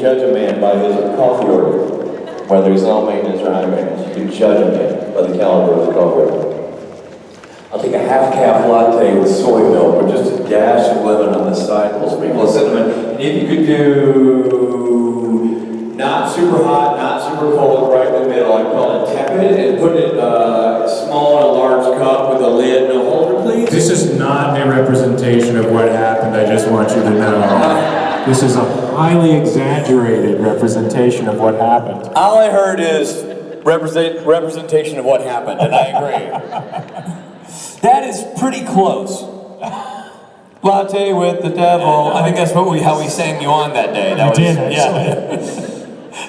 judge a man by his coffee order, whether he's low maintenance or high maintenance. You can judge a man by the caliber of his coffee order. I'll take a half-calf latte with soy milk, or just a dash of lemon on the side, a little sprinkle of cinnamon. And if you could do not super hot, not super cold, right in the middle, I'd call it tepid, and put it small in a large cup with a lid and a holder, please. This is not a representation of what happened, I just want you to know. This is a highly exaggerated representation of what happened. All I heard is representation of what happened, and I agree. That is pretty close. Latte with the devil. I think that's how we sang you on that day. That did, yeah.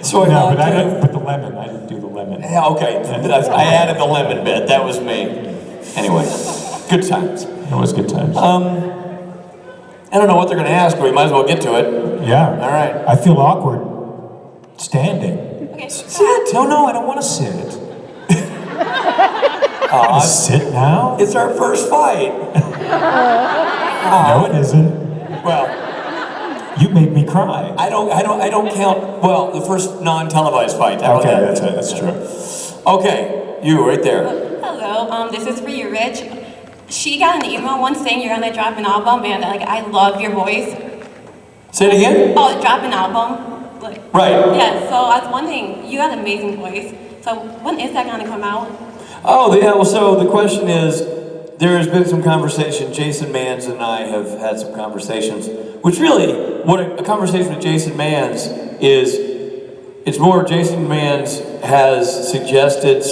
Soy no, latte. but I didn't put the lemon. I didn't do the lemon. Yeah, okay. I added the lemon bit. That was me. Anyway, good times. It was good times. I don't know what they're going to ask, but we might as well get to it. Yeah. All right. I feel awkward standing. Okay. Sit. No, I don't want to sit. Sit now? It's our first fight. No, it isn't. Well, you made me cry. I don't count. Well, the first non-televised fight. Okay, that's true. Okay, you right there. Hello. This is for you, Rich. She got an email once saying you're gonna drop an album, and I love your voice. Say it again. Oh, drop an album. Right. Yeah. So I was wondering, you got an amazing voice. So when is that gonna come out? Oh, yeah, well, so the question is, there has been some conversation. Jason Manns and I have had some conversations, which really, what a conversation with Jason Manns is, it's more Jason Manns has suggested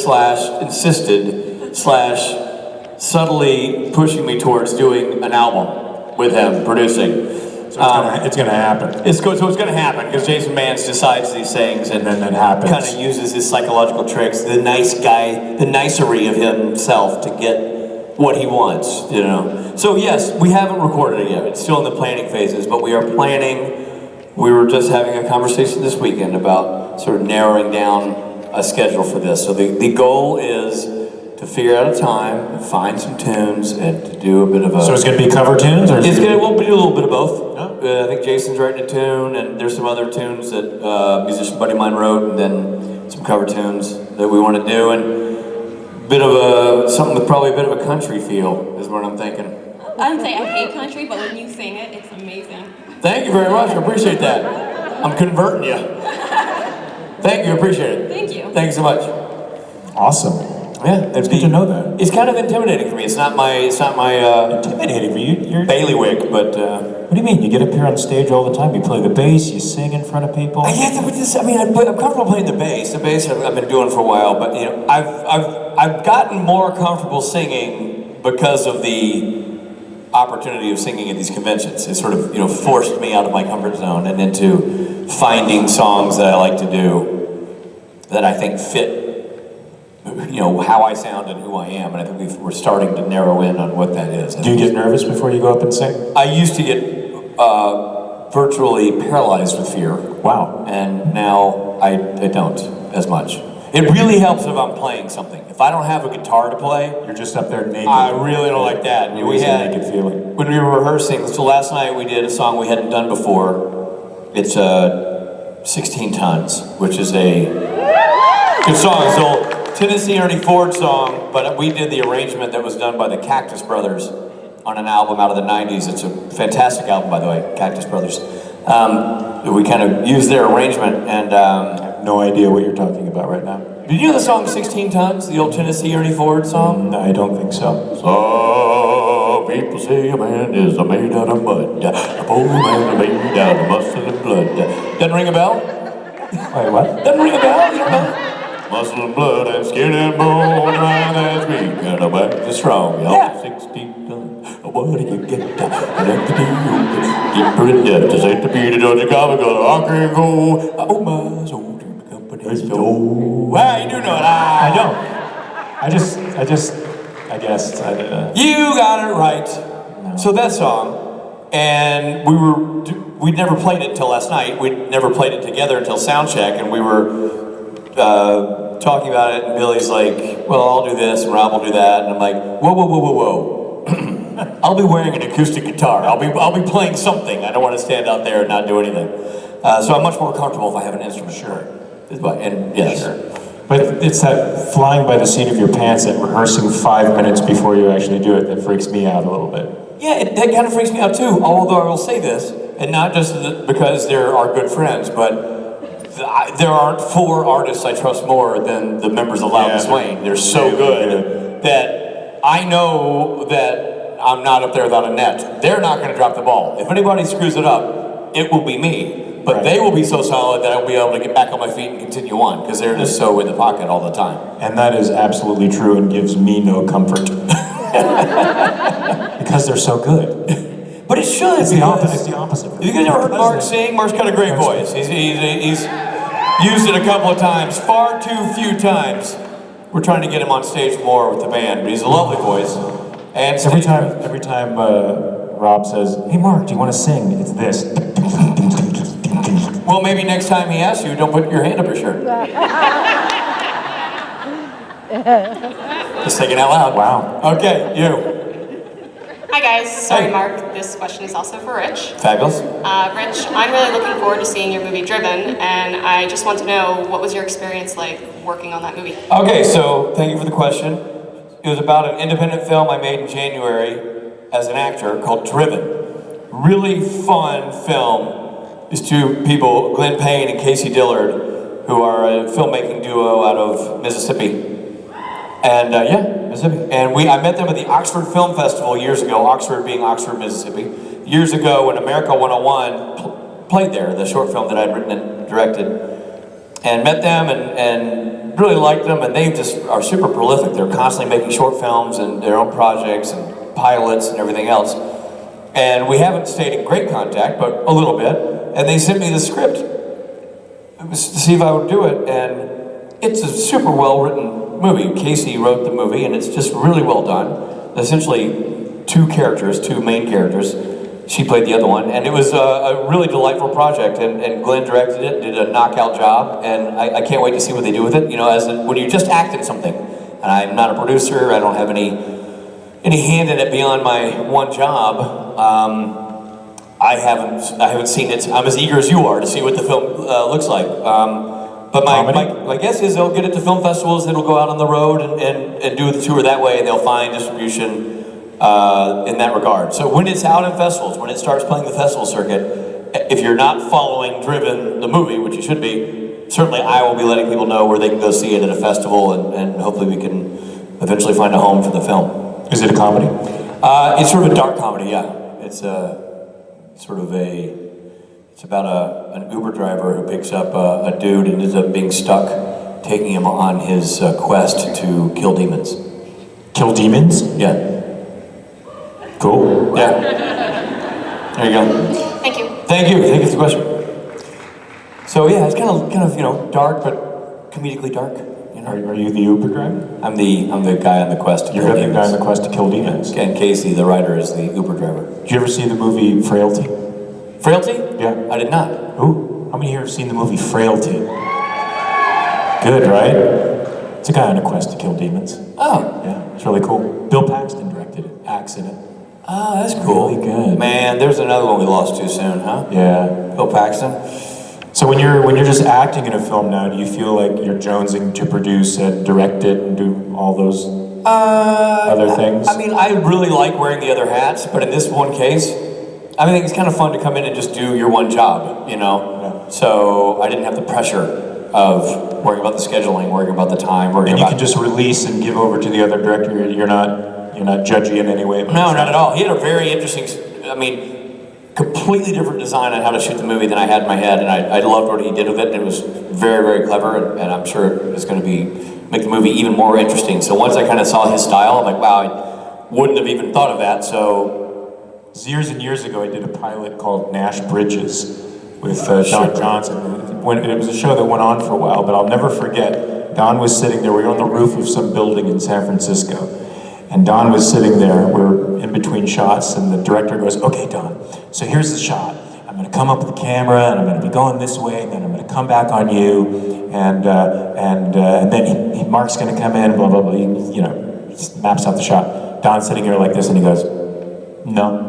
/ insisted / subtly pushing me towards doing an album with him, producing. So it's gonna happen. So it's going to happen because Jason Manns decides these things and then that happens. Kind of uses his psychological tricks, the nice guy, the nicery of himself to get what he wants, you know. So yes, we haven't recorded it yet. It's still in the planning phases, but we are planning. We were just having a conversation this weekend about sort of narrowing down a schedule for this. So the goal is to figure out a time, find some tunes, and to do a bit of a... So it's going to be cover tunes? Or We'll do a little bit of both. I think Jason's writing a tune, and there's some other tunes that a musician buddy of mine wrote, and then some cover tunes that we want to do, and a bit of something with probably a bit of a country feel is what I'm thinking. I don't say I hate country, but when you sing it, it's amazing. Thank you very much. I appreciate that. I'm converting you. Thank you. I appreciate it. Thank you. Thank you so much. Awesome. Yeah, it's good to know that. It's kind of intimidating for me. It's not my intimidating for you. You're bailiwick, but what do you mean? You get up here on stage all the time. You play the bass. You sing in front of people. I'm comfortable playing the bass. The bass I've been doing for a while, but you know, I've gotten more comfortable singing because of the opportunity of singing at these conventions. It sort of forced me out of my comfort zone and into finding songs that I like to do that I think fit how I sound and who I am, and I think we're starting to narrow in on what that is. Do you get nervous before you go up and sing? I used to get virtually paralyzed with fear. Wow. And now I don't as much. It really helps if I'm playing something. If I don't have a guitar to play, you're just up there naked. I really don't like that. We had a naked feeling. When we were rehearsing, so last night we did a song we hadn't done before. It's 16 Tons, which is a good song. It's old Tennessee Ernie Ford song, but we did the arrangement that was done by the Cactus Brothers on an album out of the 90s. It's a fantastic album, by the way, Cactus Brothers. We kind of used their arrangement, and I have no idea what you're talking about right now. Did you know the song 16 Tons, the old Tennessee Ernie Ford song? No, I don't think so. Some people say a man is made out of mud, a poor man is made out of muscle and blood. Doesn't ring a bell? Wait, what? Doesn't ring a bell? You don't know? Muscle and blood and skin and bone, and that's weak and a back is strong. Yeah. 16 tons, what do you get? Deeper in depth, to say the beat of the Chicago, I can go. Oh my soul to the company's door. Well, you do know it. I don't. I guess. You got it right. No. So that song, and we'd never played it till last night. We'd never played it together until sound check, and we were talking about it, and Billy's like, well, I'll do this, and Rob will do that, and I'm like, whoa. I'll be wearing an acoustic guitar. I'll be playing something. I don't want to stand out there and not do anything. So I'm much more comfortable if I have an instrument. Sure. And yes. Sure. But it's that flying by the seat of your pants and rehearsing 5 minutes before you actually do it that freaks me out a little bit. Yeah, that kind of freaks me out too, although I will say this, and not just because they're our good friends, but there aren't 4 artists I trust more than the members of Loud and Swain. They're so good that I know that I'm not up there without a net. They're not going to drop the ball. If anybody screws it up, it will be me. But they will be so solid that I'll be able to get back on my feet and continue on, because they're just so in the pocket all the time. And that is absolutely true and gives me no comfort. Because they're so good. But it should. It's the opposite. Have you guys ever heard Mark sing? Mark's got a great voice. He's used it a couple of times, far too few times. We're trying to get him on stage more with the band, but he's a lovely voice. And every time Rob says, "Hey Mark, do you want to sing?" It's this. Well, maybe next time he asks you, don't put your hand up your shirt. Just thinking out loud. Wow. Okay, you. Hi guys, sorry Hey. Mark, this question is also for Rich. Fabulous. Rich, I'm really looking forward to seeing your movie Driven, and I just want to know, what was your experience like working on that movie? Okay, so thank you for the question. It was about an independent film I made in January as an actor called Driven. Really fun film. These 2 people, Glenn Payne and Casey Dillard, who are a filmmaking duo out of Mississippi. And Mississippi. And I met them at the Oxford Film Festival years ago, Oxford being Oxford, Mississippi. Years ago when America 101 played there, the short film that I'd written and directed. And met them and really liked them, and they just are super prolific. They're constantly making short films and their own projects and pilots and everything else. And we haven't stayed in great contact, but a little bit. And they sent me the script to see if I would do it, and it's a super well-written movie. Casey wrote the movie, and it's just really well done. Essentially 2 main characters. She played the other one, and it was a really delightful project, and Glenn directed it, did a knockout job, and I can't wait to see what they do with it. You know, when you just act in something, and I'm not a producer, I don't have any hand in it beyond my one job, I haven't seen it. I'm as eager as you are to see what the film looks like. But my guess is they'll get it to film festivals, it'll go out on the road and do the tour that way, and they'll find distribution in that regard. So when it's out in festivals, when it starts playing the festival circuit, if you're not following Driven, the movie, which you should be, certainly I will be letting people know where they can go see it at a festival, and hopefully we can eventually find a home for the film. Is it a comedy? It's sort of a dark comedy, yeah. It's it's about an Uber driver who picks up a dude and ends up being stuck, taking him on his quest to kill demons. Kill demons? Yeah. Cool. Yeah. There you go. Thank you. Thank you for the question. So yeah, it's kind of dark, but comedically dark. You know? Are you the Uber driver? I'm the guy on the quest to kill demons. You're the guy on the quest to kill demons. And Casey, the writer, is the Uber driver. Did you ever see the movie Frailty? Frailty? Yeah. I did not. Ooh, how many here have seen the movie Frailty? Good, right? It's a guy on a quest to kill demons. Oh. Yeah, it's really cool. Bill Paxton directed it, acts in it. Oh, that's cool. Really good. Man, there's another one we lost too soon, huh? Yeah. Bill Paxton. So when you're just acting in a film now, do you feel like you're jonesing to produce and direct it and do all those other things? I mean, I really like wearing the other hats, but in this one case, I think it's kind of fun to come in and just do your one job, you know? Yeah. So I didn't have the pressure of worrying about the scheduling, worrying about the time, And you can just release and give over to the other director. You're not judgy in any way. No, not at all. He had a very interesting, completely different design on how to shoot the movie than I had in my head, and I loved what he did with it, and it was very, very clever, and I'm sure it's going to make the movie even more interesting. So once I kind of saw his style, I'm like, wow, I wouldn't have even thought of that, so... Years and years ago, I did a pilot called Nash Bridges with Don Johnson. It was a show that went on for a while, but I'll never forget, Don was sitting there, we were on the roof of some building in San Francisco, and Don was sitting there, we're in between shots, and the director goes, okay, Don, so here's the shot. I'm going to come up with the camera, and I'm going to be going this way, and then I'm going to come back on you, and then Mark's going to come in, blah, blah, blah, he just maps out the shot. Don's sitting here like this, and he goes, no.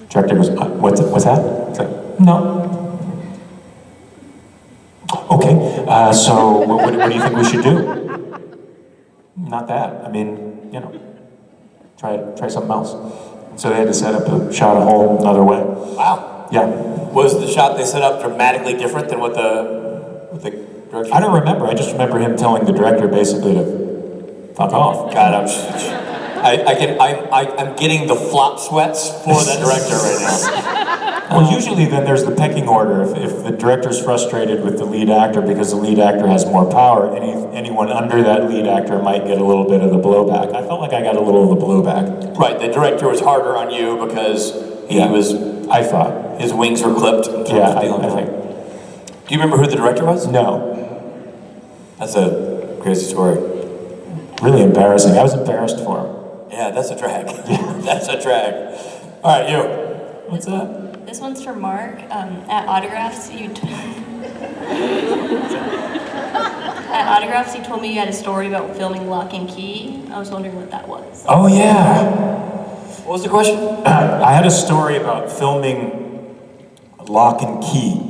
Director goes, what's that? It's like, no. Okay, so what do you think we should do? Not that. I mean, you know, try something else. And so they had to set up a shot a whole another way. Wow. Yeah. Was the shot they set up dramatically different than what the director? I don't remember. I just remember him telling the director basically to fuck off. God, I'm getting the flop sweats for that director right now. Well, usually then there's the pecking order. If the director's frustrated with the lead actor because the lead actor has more power, anyone under that lead actor might get a little bit of the blowback. I felt like I got a little of the blowback. Right, the director was harder on you because I thought. his wings were clipped. Yeah, I think. Do you remember who the director was? No. That's a crazy story. Really embarrassing. I was embarrassed for him. Yeah, that's a drag. That's a drag. All right, you. What's that? This one's for Mark. At Autographs, you told me you had a story about filming Lock and Key. I was wondering what that was. Oh, yeah. What was the question? I had a story about filming Lock and Key.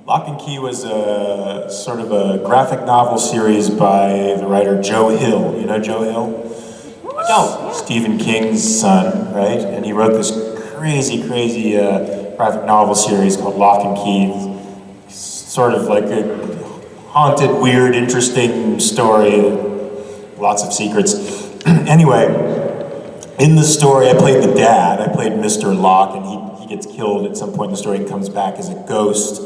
Lock and Key was a sort of a graphic novel series by the writer Joe Hill. You know Joe Hill? No. Stephen King's son, right? And he wrote this crazy graphic novel series called Lock and Key. Sort of like a haunted, weird, interesting story. Lots of secrets. Anyway, in the story, I played the dad. I played Mr. Locke, and he gets killed at some point in the story and comes back as a ghost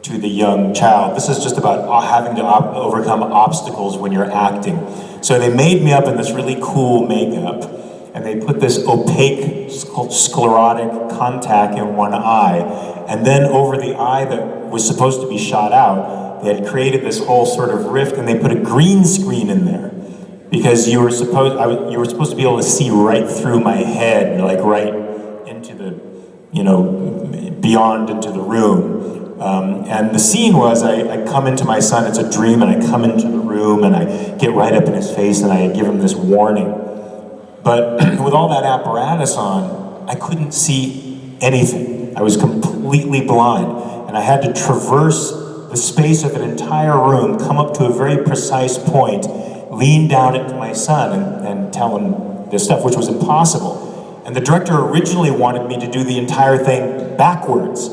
to the young child. This is just about having to overcome obstacles when you're acting. So they made me up in this really cool makeup, and they put this opaque sclerotic contact in one eye, and then over the eye that was supposed to be shot out, they had created this whole sort of rift, and they put a green screen in there because you were supposed to be able to see right through my head, like right into the, you know, beyond into the room. And the scene was, I come into my son, it's a dream, and I come into the room and I get right up in his face and I give him this warning. But with all that apparatus on, I couldn't see anything. I was completely blind, and I had to traverse the space of an entire room, come up to a very precise point, lean down into my son and tell him this stuff, which was impossible. And the director originally wanted me to do the entire thing backwards.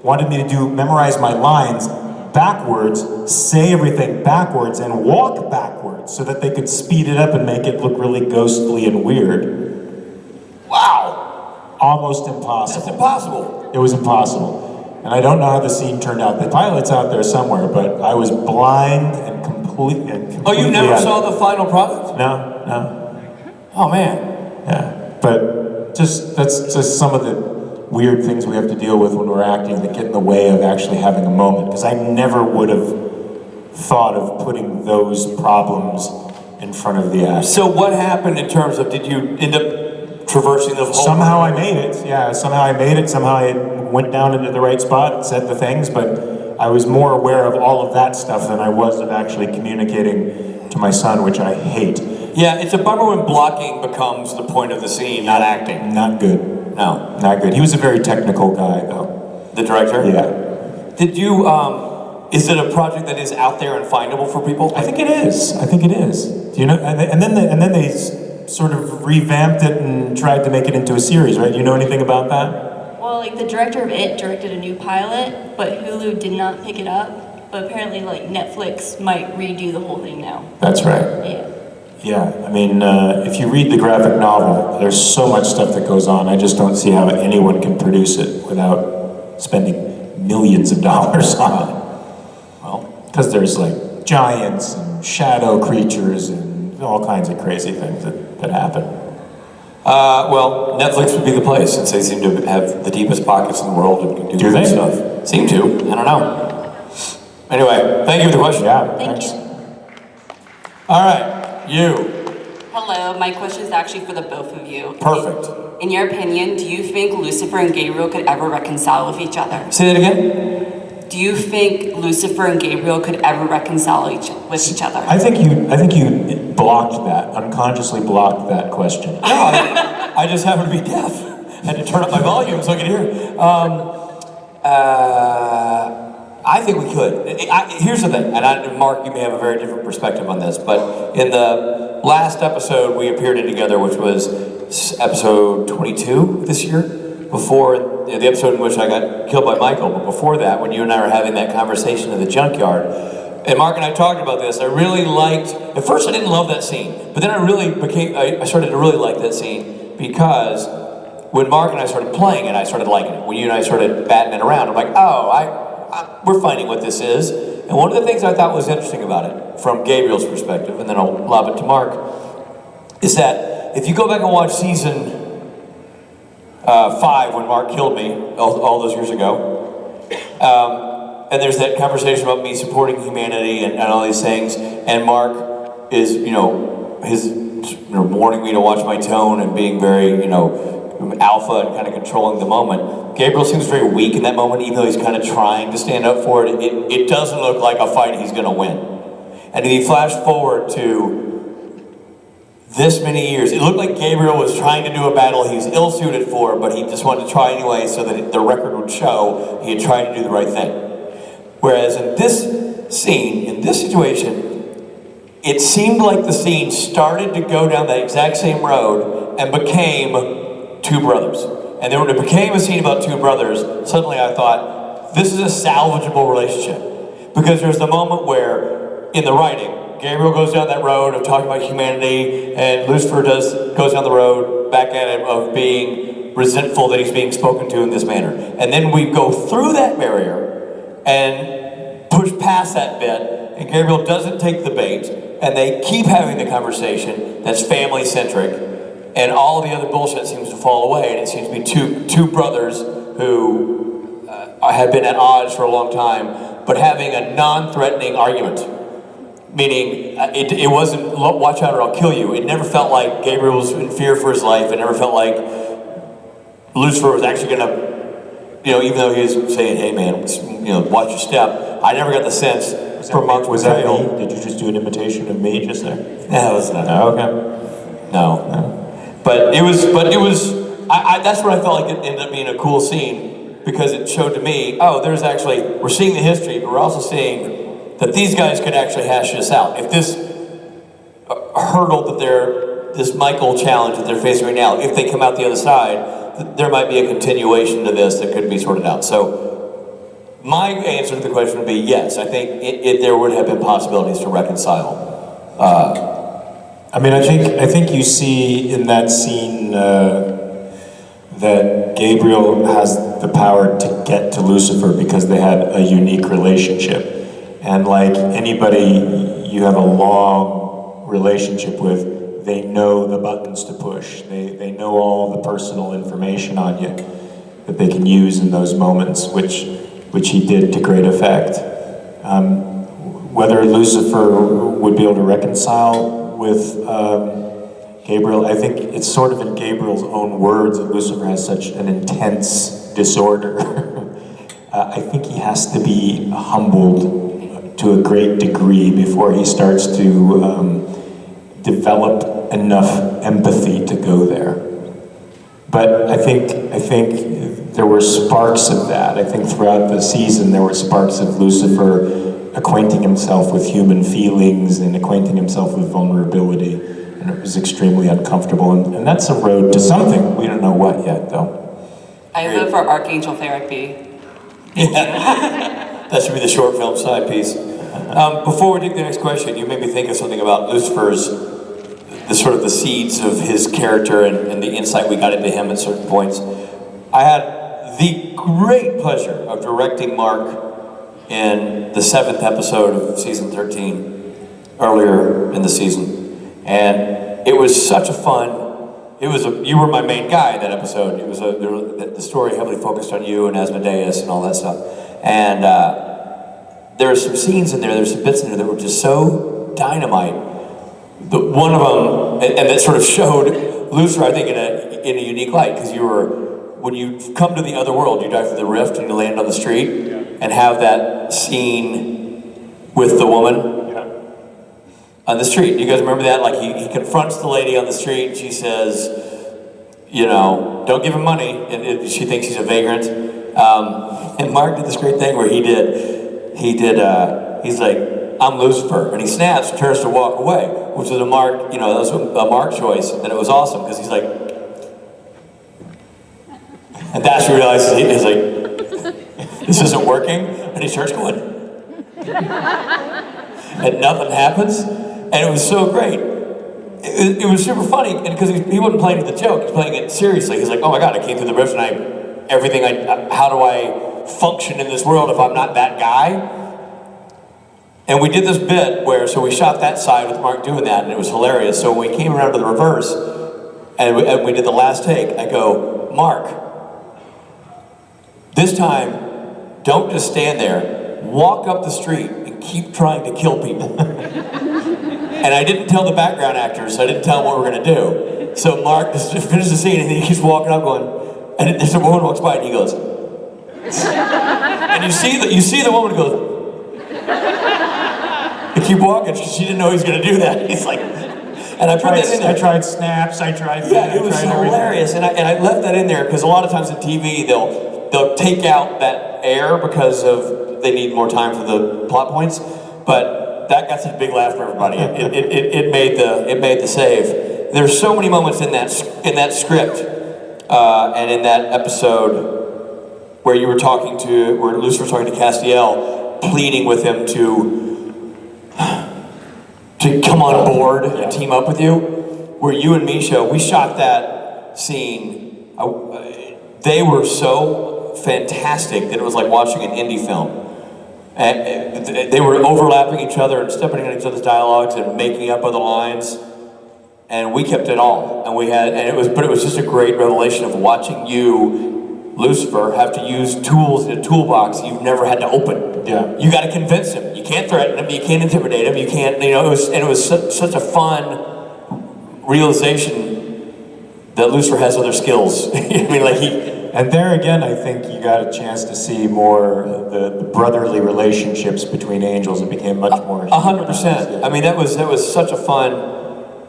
Wanted me to memorize my lines backwards, say everything backwards, and walk backwards so that they could speed it up and make it look really ghostly and weird. Wow. Almost impossible. That's impossible. It was impossible. And I don't know how the scene turned out. The pilot's out there somewhere, but I was blind and completely Oh, you never saw the final product? No. Oh, man. Yeah, but that's just some of the weird things we have to deal with when we're acting that get in the way of actually having a moment. Because I never would have thought of putting those problems in front of the actor. So what happened in terms of, did you end up traversing the whole... Somehow I made it, yeah. Somehow I made it. Somehow I went down into the right spot, said the things, but I was more aware of all of that stuff than I was of actually communicating to my son, which I hate. Yeah, it's a bummer when blocking becomes the point of the scene, not acting. Not good. No. Not good. He was a very technical guy, though. The director? Yeah. Did you, is it a project that is out there and findable for people? I think it is. Do you know? And then they sort of revamped it and tried to make it into a series, right? Do you know anything about that? Well, like the director of It directed a new pilot, but Hulu did not pick it up. But apparently, like Netflix might redo the whole thing now. That's right. Yeah. Yeah, I mean, if you read the graphic novel, there's so much stuff that goes on. I just don't see how anyone can produce it without spending millions of dollars on it. Well, because there's like giants and shadow creatures and all kinds of crazy things that happen. Well, Netflix would be the place since they seem to have the deepest pockets in the world and do good stuff. Seem to. I don't know. Anyway, thank you for the question. Yeah, Thank you. All right. You. Hello, my question is actually for the both of you. Perfect. In your opinion, do you think Lucifer and Gabriel could ever reconcile with each other? Say that again? Do you think Lucifer and Gabriel could ever reconcile with each other? I think you blocked that, unconsciously blocked that question. No, I just happen to be deaf. Had to turn up my volume so I could hear. I think we could. Here's the thing, and Mark, you may have a very different perspective on this, but in the last episode we appeared in together, which was episode 22 this year, before the episode in which I got killed by Michael, but before that, when you and I were having that conversation in the junkyard, and Mark and I talked about this, I really liked, at first I didn't love that scene, but then I started to really like that scene because when Mark and I started playing it, I started liking it. When you and I started batting it around, I'm like, oh, we're finding what this is. And one of the things I thought was interesting about it, from Gabriel's perspective, and then I'll lob it to Mark, is that if you go back and watch season 5, when Mark killed me all those years ago, and there's that conversation about me supporting humanity and all these things, and Mark is, warning me to watch my tone and being very, alpha and kind of controlling the moment. Gabriel seems very weak in that moment, even though he's kind of trying to stand up for it. It doesn't look like a fight he's going to win. And if you flash forward to this many years, it looked like Gabriel was trying to do a battle he's ill-suited for, but he just wanted to try anyway so that the record would show he had tried to do the right thing. Whereas in this scene, in this situation, it seemed like the scene started to go down that exact same road and became two brothers. And then when it became a scene about two brothers, suddenly I thought, this is a salvageable relationship. Because there's the moment where, in the writing, Gabriel goes down that road of talking about humanity, and Lucifer goes down the road back at him of being resentful that he's being spoken to in this manner. And then we go through that barrier and push past that bit, and Gabriel doesn't take the bait, and they keep having the conversation that's family-centric, and all the other bullshit seems to fall away, and it seems to be two brothers who have been at odds for a long time, but having a non-threatening argument. Meaning, it wasn't, watch out or I'll kill you. It never felt like Gabriel was in fear for his life. It never felt like Lucifer was actually going to, even though he was saying, hey man, watch your step. I never got the sense from Mark's portrayal. Did you just do an imitation of me just there? No, it was not. Oh, okay. No. But it was, that's what I felt like it ended up being a cool scene, because it showed to me, we're seeing the history, but we're also seeing that these guys could actually hash this out. If this hurdle this Michael challenge that they're facing right now, if they come out the other side, there might be a continuation to this that could be sorted out. So my answer to the question would be yes. I think there would have been possibilities to reconcile. I think you see in that scene that Gabriel has the power to get to Lucifer because they had a unique relationship. And like anybody you have a long relationship with, they know the buttons to push. They know all the personal information on you that they can use in those moments, which he did to great effect. Whether Lucifer would be able to reconcile with Gabriel, I think it's sort of in Gabriel's own words that Lucifer has such an intense disorder. I think he has to be humbled to a great degree before he starts to develop enough empathy to go there. But I think there were sparks of that. I think throughout the season there were sparks of Lucifer acquainting himself with human feelings and acquainting himself with vulnerability, and it was extremely uncomfortable. And that's a road to something. We don't know what yet, though. I live for Archangel therapy. Yeah. That should be the short film side piece. Before we take the next question, you made me think of something about Lucifer's, the seeds of his character and the insight we got into him at certain points. I had the great pleasure of directing Mark in the 7th episode of season 13, earlier in the season. And it was such a fun, you were my main guy in that episode. The story heavily focused on you and Asmodeus and all that stuff. And there are some scenes in there, there's some bits in there that were just so dynamite. One of them, and that sort of showed Lucifer, I think, in a unique light, because when you come to the other world, you dive through the rift and you land on the street, and have that scene with the woman on the street. You guys remember that? Like he confronts the lady on the street, and she says, you know, don't give him money, and she thinks he's a vagrant. And Mark did this great thing where he's like, I'm Lucifer, and he snaps, and turns to walk away, which was a Mark, you know, that was a Mark choice, and it was awesome, because he's like, and that's when he realizes he's like, this isn't working, and he starts going, and nothing happens, and it was so great. It was super funny, and because he wasn't playing with the joke, he's playing it seriously. He's like, oh my God, I came through the rift, and how do I function in this world if I'm not that guy? And we did this bit where, so we shot that side with Mark doing that, and it was hilarious. So when we came around to the reverse, and we did the last take, I go, Mark, this time, don't just stand there, walk up the street and keep trying to kill people. And I didn't tell the background actors, I didn't tell them what we were gonna do. So Mark just finished the scene, and he keeps walking up going, and there's a woman walks by, and he goes, and you see the woman goes, and keep walking. She didn't know he was going to do that. He's like, and I put that in there. I tried snaps. I tried. Yeah, it was hilarious, and I left that in there because a lot of times in TV they'll take out that air because of they need more time for the plot points, but that got such a big laugh for everybody. It made the save. There's so many moments in that script and in that episode where where Lucifer was talking to Castiel, pleading with him to come on board and team up with you. Where you and Misha, we shot that scene. They were so fantastic that it was like watching an indie film. And they were overlapping each other and stepping on each other's dialogues and making up other lines. And we kept it all. But it was just a great revelation of watching you, Lucifer, have to use tools in a toolbox you've never had to open. Yeah. You got to convince him. You can't threaten him. You can't intimidate him. You can't. It was such a fun realization that Lucifer has other skills. And there again, I think you got a chance to see more the brotherly relationships between angels. It became much more. 100%. I mean, that was such a fun.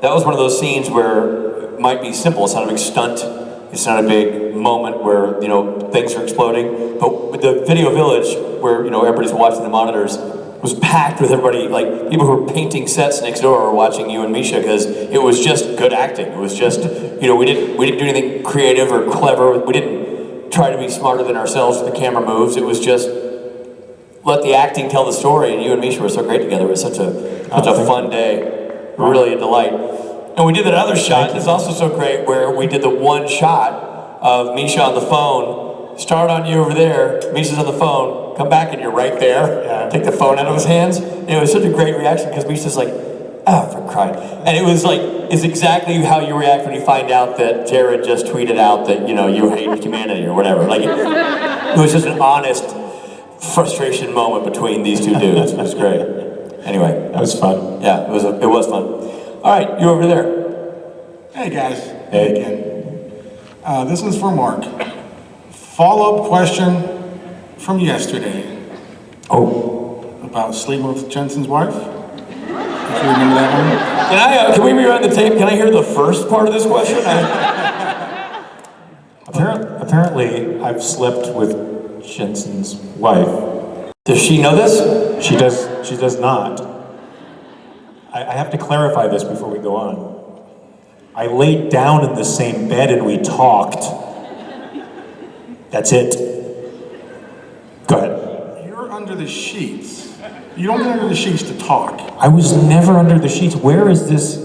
That was one of those scenes where it might be simple. It's not a big stunt. It's not a big moment where things are exploding. But with the video village, where everybody's watching the monitors, was packed with everybody. Like people who were painting sets next door were watching you and Misha because it was just good acting. It was just we didn't do anything creative or clever. We didn't try to be smarter than ourselves with the camera moves. It was just let the acting tell the story. And you and Misha were so great together. It was such a fun day. Really a delight. And we did that other shot that's also so great where we did the one shot of Misha on the phone, start on you over there, Misha's on the phone, come back and you're right there, take the phone out of his hands. And it was such a great reaction because Misha's like, for crying. And it was like, it's exactly how you react when you find out that Jared just tweeted out that, you hate humanity or whatever. Like, it was just an honest frustration moment between these two dudes. It was great. Anyway. That was fun. Yeah, it was fun. All right, you over there. Hey guys. Hey. Again. This is for Mark. Follow-up question from yesterday. Oh. About sleeping with Jensen's wife. If you remember that one. Can we rerun the tape? Can I hear the first part of this question? Apparently, I've slept with Jensen's wife. Does she know this? She does not. I have to clarify this before we go on. I laid down in the same bed and we talked. That's it. Go ahead. You're under the sheets. You don't get under the sheets to talk. I was never under the sheets. Where is this?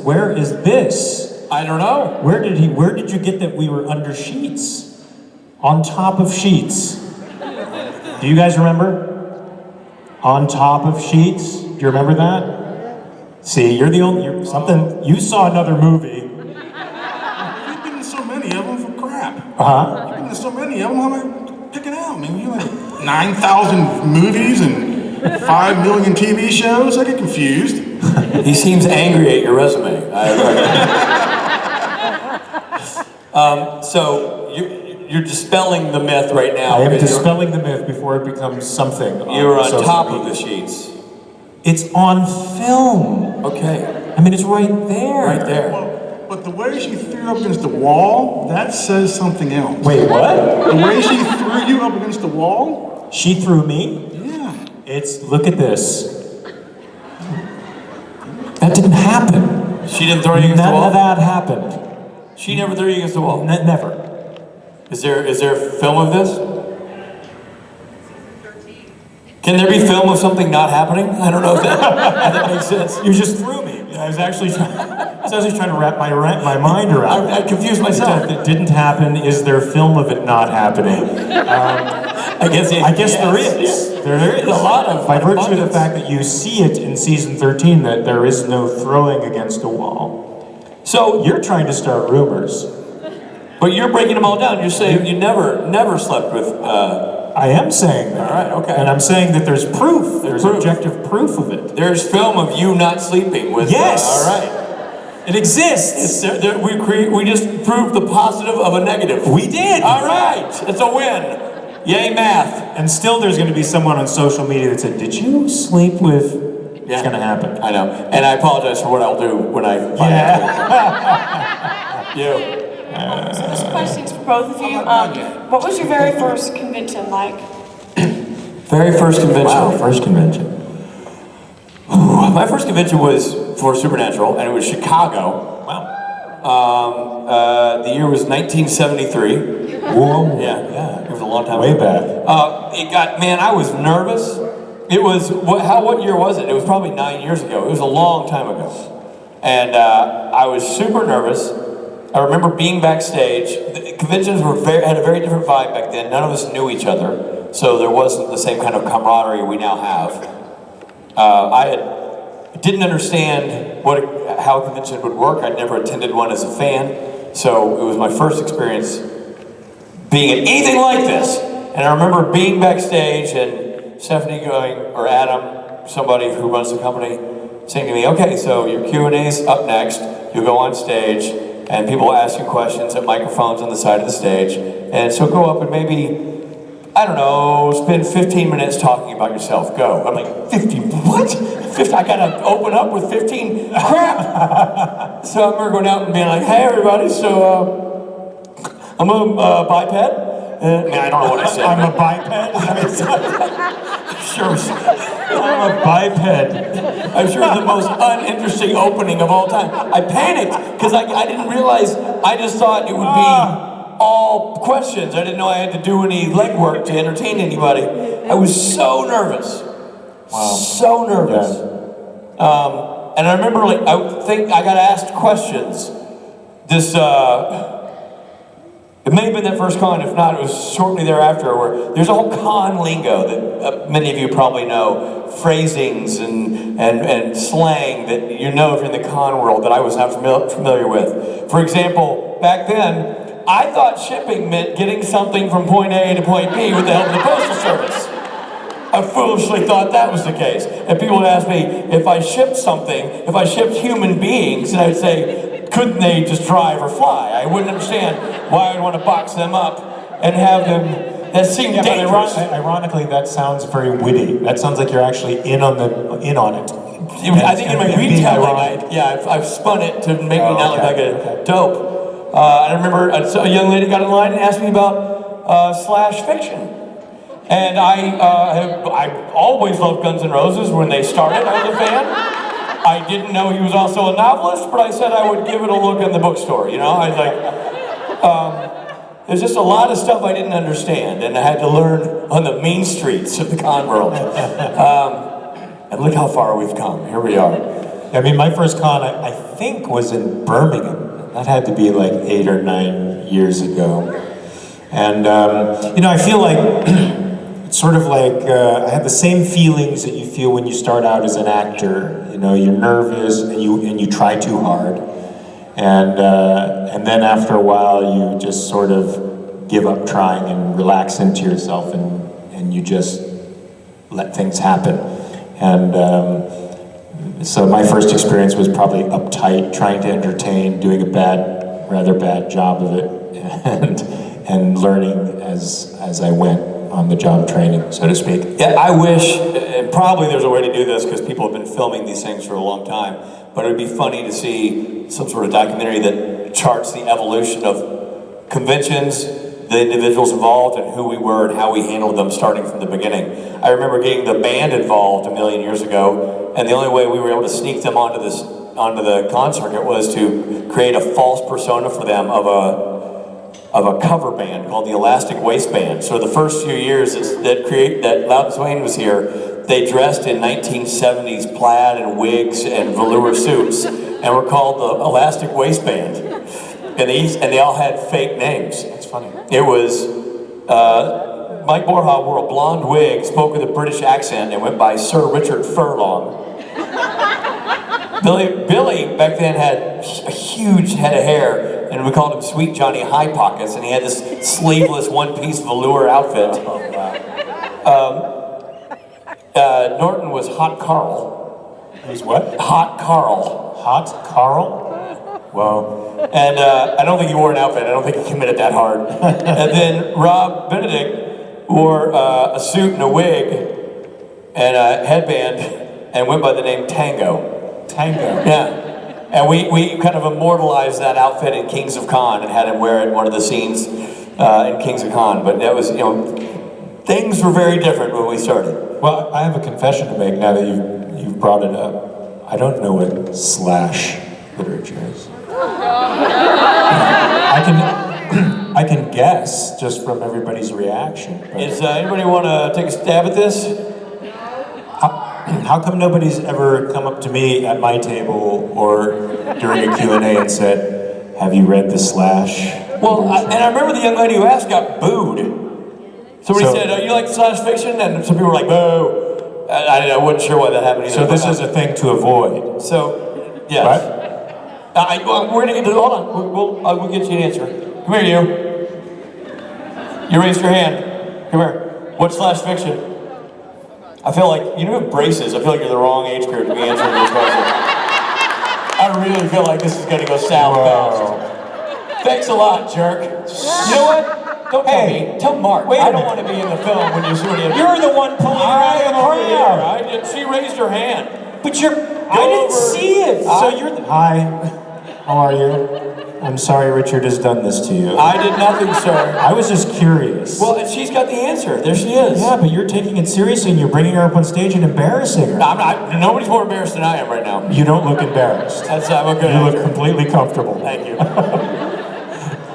I don't know. Where did you get that we were under sheets? On top of sheets. Do you guys remember? On top of sheets? Do you remember that? See, you saw another movie. You've been in so many of them for crap. Uh-huh. You've been in so many of them, how am I picking out? I mean, you have 9,000 movies and 5 million TV shows. I get confused. He seems angry at your resume. So you're dispelling the myth right now. I am dispelling the myth before it becomes something. You're on top of the sheets. It's on film. Okay. I mean, it's right there. Right there. Well, But the way she threw you up against the wall, that says something else. Wait, what? The way she threw you up against the wall? She threw me? Yeah. Look at this. That didn't happen. She didn't throw you against the None wall? of that happened. She never threw you against the wall? Never. Is there film of this? Can there be film of something not happening? I don't know if that makes sense. You just threw me. I was actually trying to wrap my mind around I confused myself. It didn't happen. Is there film of it not happening? I guess there is. Yes. There is a lot of by virtue of the abundance. fact that you see it in season 13 that there is no throwing against a wall. So You're trying to start rumors. but you're breaking them all down. You're saying you never slept with. I am saying that. All right, okay. And I'm saying that there's proof. There's proof. objective proof of it. There's film of you not sleeping with. Yes. All right. It exists. We just proved the positive of a negative. We did. All right. It's a win. Yay, math. And still there's going to be someone on social media that said, did you sleep with... Yeah. It's going to happen. I know. And I apologize for what I'll do when I find out. You. So this question's for both of you. What was your very first convention like? Very first convention. Wow, first convention. My first convention was for Supernatural, and it was Chicago. Wow. The year was 1973. Whoa. Yeah, it was a long time Way ago. back. I was nervous. It was, what year was it? It was probably 9 years ago. It was a long time ago. And I was super nervous. I remember being backstage. The conventions had a very different vibe back then. None of us knew each other, so there wasn't the same kind of camaraderie we now have. I didn't understand how a convention would work. I'd never attended one as a fan, so it was my first experience being at anything like this. And I remember being backstage and Stephanie or Adam, somebody who runs the company, saying to me, okay, so your Q&A's up next. You'll go on stage, and people will ask you questions at microphones on the side of the stage. And so go up and maybe, I don't know, spend 15 minutes talking about yourself. Go. I'm like, 15, what? 15, I gotta open up with 15? Crap! So I remember going out and being like, hey everybody, so I'm a biped. I don't know what I said. I'm a biped? Sure. I'm a biped. I'm sure it's the most uninteresting opening of all time. I panicked because I didn't realize, I just thought it would be all questions. I didn't know I had to do any legwork to entertain anybody. I was so nervous. Wow. So nervous. Yeah. And I remember, I think I got asked questions. It may have been that first con, if not, it was shortly thereafter, where there's a whole con lingo that many of you probably know, phrasings and slang that you know if you're in the con world that I was not familiar with. For example, back then, I thought shipping meant getting something from point A to point B with the help of the Postal Service. I foolishly thought that was the case. And people would ask me if I shipped something, if I shipped human beings, and I'd say, couldn't they just drive or fly? I wouldn't understand why I'd want to box them up and have them. That seemed dangerous. Ironically, that sounds very witty. That sounds like you're actually in on it. I think in my retelling, I've spun it to make me not look like a dope. I remember a young lady got in line and asked me about slash fiction. And I always loved Guns N' Roses when they started. I was a fan. I didn't know he was also a novelist, but I said I would give it a look in the bookstore, you know? I was like, there's just a lot of stuff I didn't understand, and I had to learn on the mean streets of the con world. And look how far we've come. Here we are. I mean, my first con, I think, was in Birmingham. That had to be like 8 or 9 years ago. And, I feel like, it's sort of like, I have the same feelings that you feel when you start out as an actor. You're nervous and you try too hard. And then after a while, you just sort of give up trying and relax into yourself and you just let things happen. And so my first experience was probably uptight, trying to entertain, doing a rather bad job of it, and learning as I went on the job training, so to speak. Yeah, I wish, and probably there's a way to do this because people have been filming these things for a long time, but it would be funny to see some sort of documentary that charts the evolution of conventions, the individuals involved, and who we were and how we handled them starting from the beginning. I remember getting the band involved a million years ago, and the only way we were able to sneak them onto the con circuit was to create a false persona for them of a cover band called the Elastic Waistband. So the first few years that Loudon Swain was here, they dressed in 1970s plaid and wigs and velour suits, and were called the Elastic Waistband. And they all had fake names. That's funny. It was, Mike Borja wore a blonde wig, spoke with a British accent, and went by Sir Richard Furlong. Billy back then had a huge head of hair, and we called him Sweet Johnny High Pockets, and he had this sleeveless one-piece velour outfit. Norton was Hot Carl. Who's what? Hot Carl. Hot Carl? Wow. And I don't think he wore an outfit. I don't think he committed that hard. And then Rob Benedict wore a suit and a wig and a headband and went by the name Tango. Tango. Yeah. And we kind of immortalized that outfit in Kings of Con and had him wear it in one of the scenes in Kings of Con. But that was, things were very different when we started. Well, I have a confession to make now that you've brought it up. I don't know what slash literature is. I can guess just from everybody's reaction. Does anybody want to take a stab at this? How come nobody's ever come up to me at my table or during a Q&A and said, "Have you read the slash?" Well, I remember the young lady who asked got booed. Somebody said, "Oh, you like slash fiction?" And some people were like, "Boo." I wasn't sure why that happened either. So this is a thing to avoid. So, yes. Right? We're gonna get to, hold on, we'll get you an answer. Come here, you. You raised your hand. Come here. What's slash fiction? I feel like, you know braces, I feel like you're the wrong age group to be answering this question. I really feel like this is gonna go south fast. Thanks a lot, jerk. You know what? Don't tell me. Tell Mark. I don't want to be in the film when you're sort of... You're the one pulling around the crowd. She raised her hand. But I didn't see it. So you're Hi. How are you? I'm sorry Richard has done this to you. I did nothing, sir. I was just curious. Well, and she's got the answer. There she is. Yeah, but you're taking it seriously and you're bringing her up on stage and embarrassing her. No, I'm not. Nobody's more embarrassed than I am right now. You don't look embarrassed. I'm a good You actor. look completely comfortable. Thank you.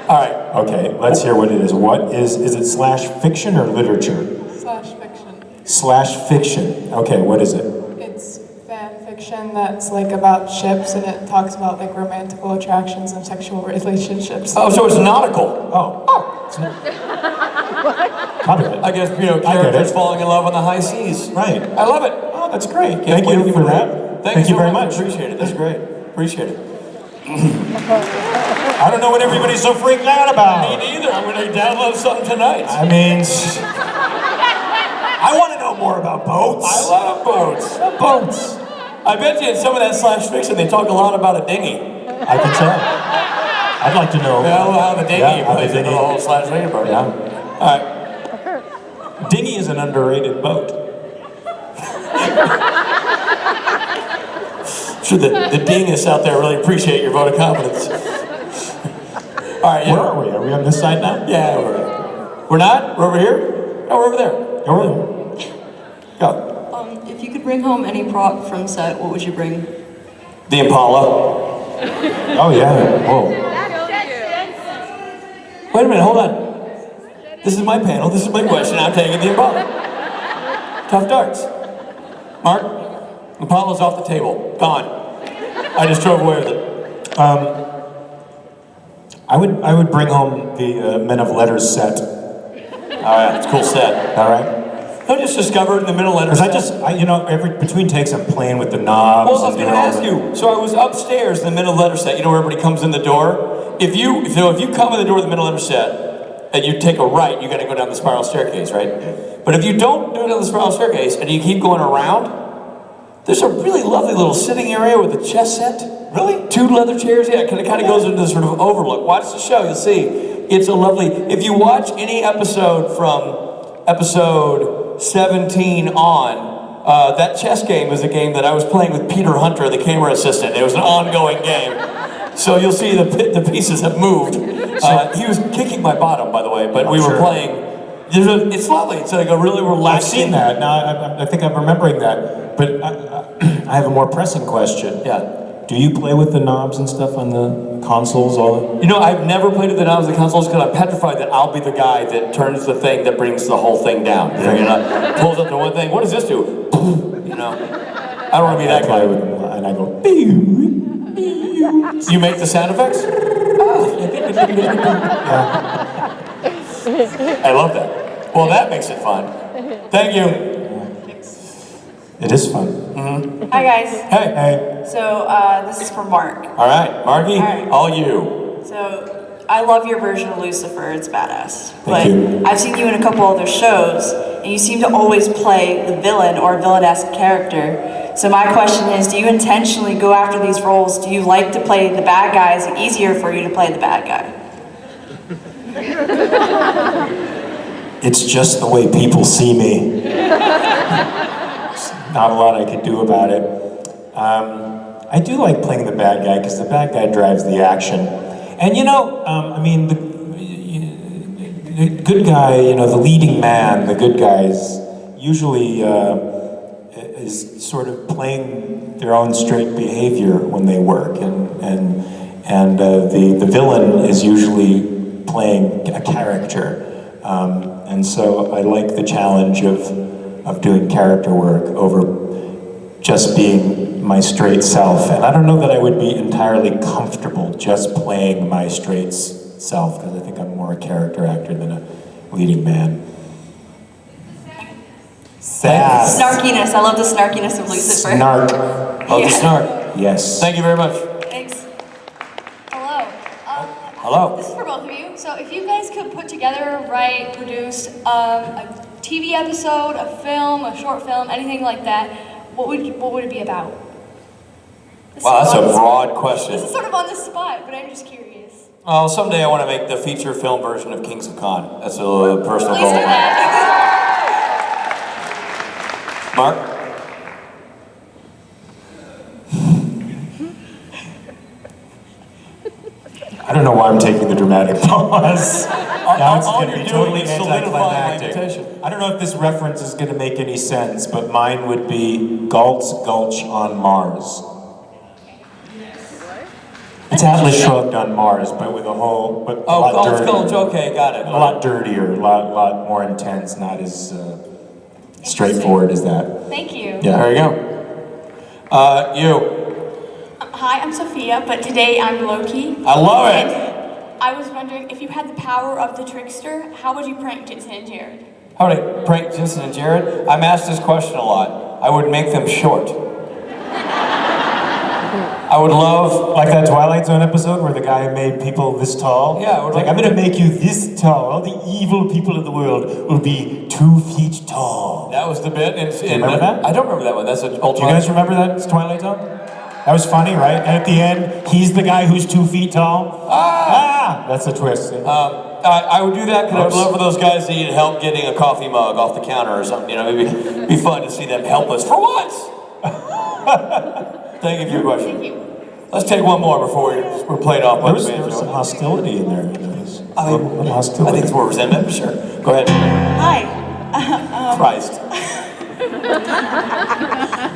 All right. Okay, let's hear what it is. What is it slash fiction or literature? Slash fiction. Slash fiction. Okay, what is it? It's fan fiction that's like about ships, and it talks about like romantical attractions and sexual relationships. Oh, so it's nautical. Oh. Part of it. I guess, characters falling in love on the high seas. Right. I love it. Oh, that's great. Can't Thank wait you to for read that. it. Thank you so very much. Appreciate it. That's great. Appreciate it. I don't know what everybody's so freaked out about. Me neither. I'm going to download something tonight. I mean, I want to know more about boats. I love boats. Boats. I bet you in some of that slash fiction they talk a lot about a dinghy. I can tell. I'd like to know. How the dinghy how the plays into the dinghy- whole slash fiction part. Yeah. All right. Dinghy is an underrated boat. Sure, the dingists out there really appreciate your vote of confidence. All right, yeah. Where are we? Are we on this side now? Yeah, we're not? We're over here? No, we're over there. Over there. Go. If you could bring home any prop from set, what would you bring? The Impala. Oh yeah. Whoa. Wait a minute, hold on. This is my panel, this is my question, I'm taking the Impala. Tough darts. Mark, Impala's off the table, gone. I just drove away with it. I would bring home the Men of Letters set. Oh yeah, it's a cool set. All right. I just discovered in the middle letters. Because between takes I'm playing with the knobs. Well, I was going to ask you. So I was upstairs in the middle letter set. You know where everybody comes in the door. If you come in the door of the middle letter set and you take a right, you got to go down the spiral staircase, right? But if you don't do it down the spiral staircase and you keep going around, there's a really lovely little sitting area with a chess set. Really? 2 leather chairs. Yeah, it kind of goes into this sort of overlook. Watch the show. You'll see. It's a lovely. If you watch any episode from episode 17 on, That chess game was a game that I was playing with Peter Hunter, the camera assistant. It was an ongoing game. So you'll see the pieces have moved. He was kicking my bottom, by the way, but we were playing. It's lovely. It's like a really relaxing. I've seen that. Now I think I'm remembering that. But I have a more pressing question. Yeah. Do you play with the knobs and stuff on the consoles? You know, I've never played with the knobs of the consoles because I'm petrified that I'll be the guy that turns the thing that brings the whole thing down. You know, pulls up to one thing. What does this do? You know, I don't want to be that guy. And I go. You make the sound effects? I love that. Well, that makes it fun. Thank you. It is fun. Hi guys. Hey. Hey. So this is for Mark. All right, Marky, All right. all you. So I love your version of Lucifer. It's badass. Thank you. I've seen you in a couple other shows, and you seem to always play the villain or a villain-esque character. So my question is, do you intentionally go after these roles? Do you like to play the bad guy? Is it easier for you to play the bad guy? It's just the way people see me. Not a lot I can do about it. I do like playing the bad guy because the bad guy drives the action. And you know, I mean, the good guy, you know, the leading man, the good guys, usually is sort of playing their own straight behavior when they work, and the villain is usually playing a character. And so I like the challenge of doing character work over just being my straight self. And I don't know that I would be entirely comfortable just playing my straight self, because I think I'm more a character actor than a leading man. Sass. Snarkiness. I love the snarkiness of Lucifer. Snark. Love the snark. Yes. Thank you very much. Thanks. Hello. Hello. This is for both of you. So if you guys could put together, write, produce a TV episode, a film, a short film, anything like that, what would it be about? Wow, that's a broad question. This is sort of on the spot, but I'm just curious. Well, someday I want to make the feature film version of Kings of Con. That's a personal Please goal. do that. Mark? I don't know why I'm taking the dramatic pause. Now it's all going to you're be doing totally is solidifying my anticlimactic. invitation. I don't know if this reference is going to make any sense, but mine would be Galt's Gulch on Mars. It's Atlas Shrugged on Mars, but with a whole, but a lot Gulch, dirtier. Gulch, okay, got it. A lot dirtier, a lot more intense, not as straightforward as that. Thank you. Yeah. There you go. You. Hi, I'm Sophia, but today I'm Loki. I love it. And I was wondering, if you had the power of the Trickster, how would you prank Jensen and Jared? How would I prank Jensen and Jared? I'm asked this question a lot. I would make them short. I would love... Like that Twilight Zone episode where the guy made people this tall? Yeah, I would like, I'm gonna make you this tall. All the evil people in the world will be 2 feet tall. That was the bit. Do you remember that? I don't remember that one. That's an old Do you guys remember that Twilight Zone? That was funny, right? And at the end, he's the guy who's 2 feet tall. Ah! That's a twist. I would do that because I would love for those guys that need help getting a coffee mug off the counter or something. You know, it'd be fun to see them helpless for once. Thank you for your question. Thank you. Let's take one more before we're played off by the There was some hostility in there. I think it's more resentment, but sure. Go ahead. Hi. Christ.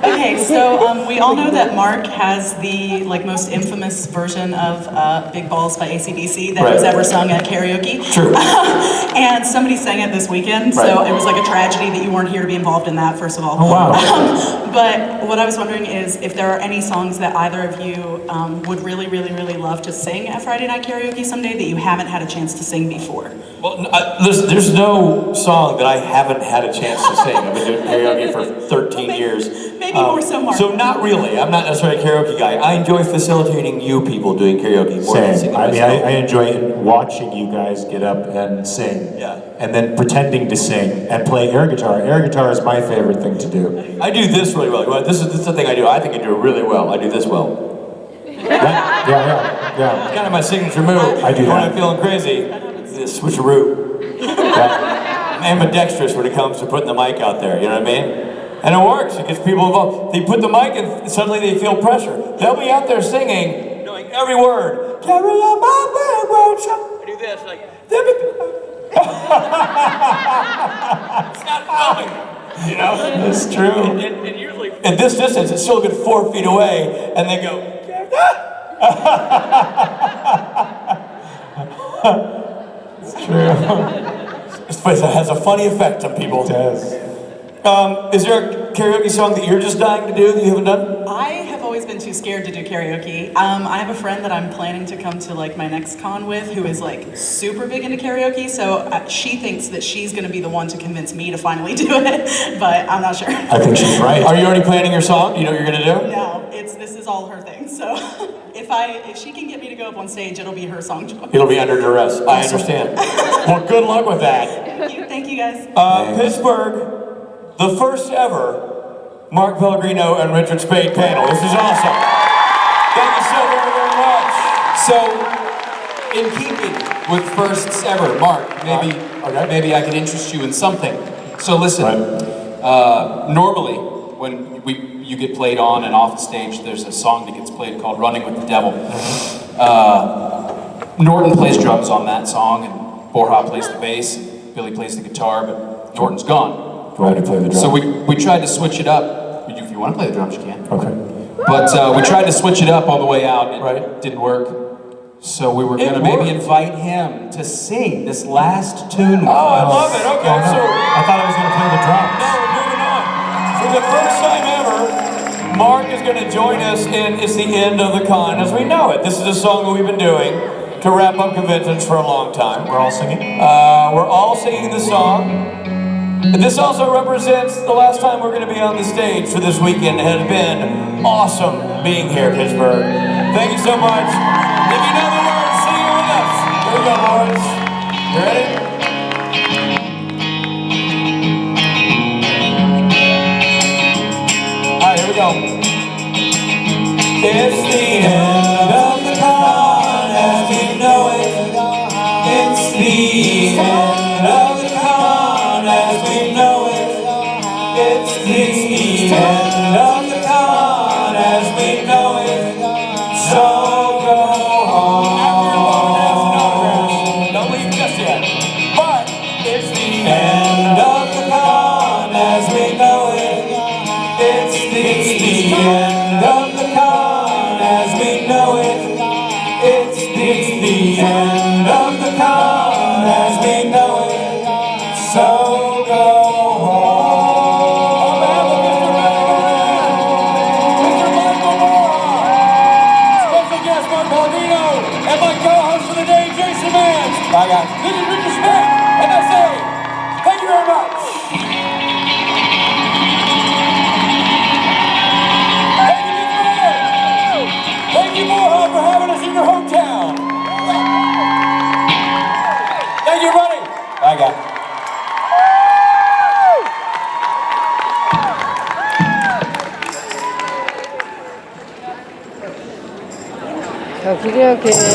Okay, so we all know that Mark has the most infamous version of Big Balls by AC/DC that was ever sung at karaoke. True. And somebody sang it this weekend, so it was like a tragedy that you weren't here to be involved in that, first of all. Oh, wow. But what I was wondering is if there are any songs that either of you would really, really, really love to sing at Friday Night Karaoke someday that you haven't had a chance to sing before. Well, listen, there's no song that I haven't had a chance to sing. I've been doing karaoke for 13 years. Maybe more so, Mark. So not really. I'm not necessarily a karaoke guy. I enjoy facilitating you people doing karaoke more than Same. singing I mean, myself. I enjoy watching you guys get up and sing. Yeah. And then pretending to sing and play air guitar. Air guitar is my favorite thing to do. I do this really well. This is the thing I do. I think I do it really well. I do this well. Yeah. It's kind of my signature move. I do When that. I'm feeling crazy, this switcheroo. Yeah. I'm ambidextrous when it comes to putting the mic out there. You know what I mean? And it works. It gets people involved. They put the mic and suddenly they feel pressure. They'll be out there singing, knowing every word. Carry on my wayward son. I do this, like, it's not coming, you know? It's true. And usually, at this distance, it's still a good 4 feet away, and they go, It's true. This place has a funny effect on people. It does. Is there a karaoke song that you're just dying to do that you haven't done? I have always been too scared to do karaoke. I have a friend that I'm planning to come to like my next con with who is like super big into karaoke, so she thinks that she's going to be the one to convince me to finally do it, but I'm not sure. I think she's right. Are you already planning your song? Do you know what you're going to do? No, this is all her thing, so if she can get me to go up on stage, it'll be her song choice. It'll be under duress. I understand. Well, good luck with that. Thank you guys. Pittsburgh, the first ever Mark Pellegrino and Richard Speight panel. This is awesome. Thank you so very, very much. So, in keeping with firsts ever, Mark, maybe I can interest you in something. So listen, normally when you get played on and off the stage, there's a song that gets played called "Running with the Devil." Norton plays drums on that song, and Borja plays the bass, and Billy plays the guitar, but Norton's gone. Go ahead and play the drums. So we tried to switch it up. If you want to play the drums, you can. Okay. But we tried to switch it up on the way out, and it didn't work. So we were going to maybe invite him to sing this last tune with us. I love it. Okay, so I thought I was going to play the drums. no, we're moving on. For the first time ever, Mark is going to join us in It's the End of the Con as we know it. This is a song that we've been doing to wrap up conventions for a long time. We're all singing? We're all singing the song. And this also represents the last time we're going to be on the stage for this weekend. It has been awesome being here, Pittsburgh. Thank you so much. If you know the words, sing it with us. Here we go, boys. You ready? All right, here we go. It's the end of the con as we know it. It's the end of the con as we know it. It's the end of the con as we know it. So go home. Don't leave just yet. But it's the end of the con as we know it. It's the end of the con as we know it. It's the end of the con as we know it. So go home. On behalf of Mr. Michael Moore, special guest Mark Pellegrino, and my co-host for the day, Jason Mans. Bye, guys. This is Richard Speight, and I say, thank you very much. Thank you, Pittsburgh. Thank you, Borja, for having us in your hometown. Thank you, buddy. Bye, guys. Okie dokie.